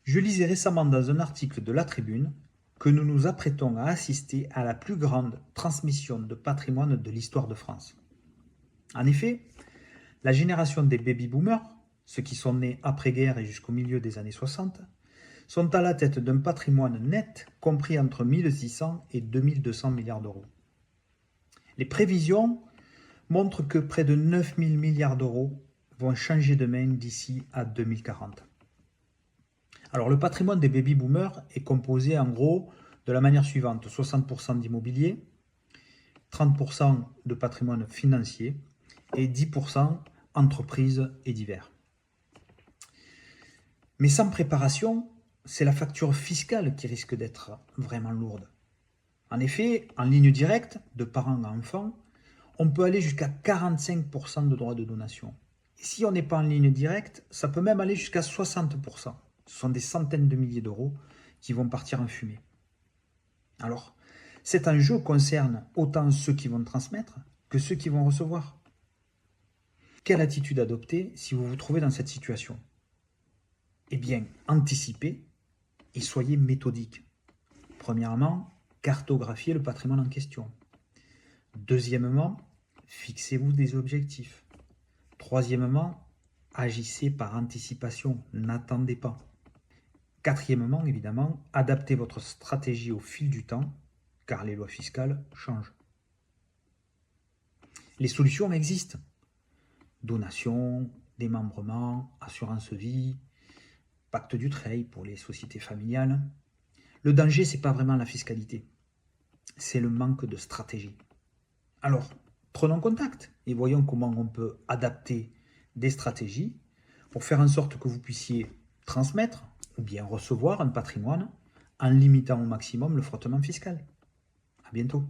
Je lisais récemment dans un article de La Tribune que nous nous apprêtons à assister à la plus grande transmission de patrimoine de l'histoire de France. En effet, la génération des baby-boomers, ceux qui sont nés après-guerre et jusqu'au milieu des années 60, sont à la tête d'un patrimoine net compris entre 1600 et 2200 milliards d'euros. Les prévisions montrent que près de 9000 milliards d'euros vont changer de main d'ici à 2040. Alors le patrimoine des baby-boomers est composé en gros de la manière suivante: 60% d'immobilier, 30% de patrimoine financier et 10% entreprises et divers. Mais sans préparation, c'est la facture fiscale qui risque d'être vraiment lourde. En effet, en ligne directe, de parents à enfants, on peut aller jusqu'à 45% de droits de donation. Et si on n'est pas en ligne directe, ça peut même aller jusqu'à 60%. Ce sont des centaines de milliers d'euros qui vont partir en fumée. Alors, cet enjeu concerne autant ceux qui vont transmettre que ceux qui vont recevoir. Quelle attitude adopter si vous vous trouvez dans cette situation? Eh bien, anticipez et soyez méthodique. Premièrement, cartographiez le patrimoine en question. Deuxièmement, fixez-vous des objectifs. Troisièmement, agissez par anticipation, n'attendez pas. Quatrièmement, évidemment, adaptez votre stratégie au fil du temps, car les lois fiscales changent. Les solutions existent. Donation, démembrement, assurance vie, pacte du Treuil pour les sociétés familiales. Le danger, ce n'est pas vraiment la fiscalité, c'est le manque de stratégie. Alors, prenons contact et voyons comment on peut adapter des stratégies pour faire en sorte que vous puissiez transmettre ou bien recevoir un patrimoine en limitant au maximum le frottement fiscal. À bientôt.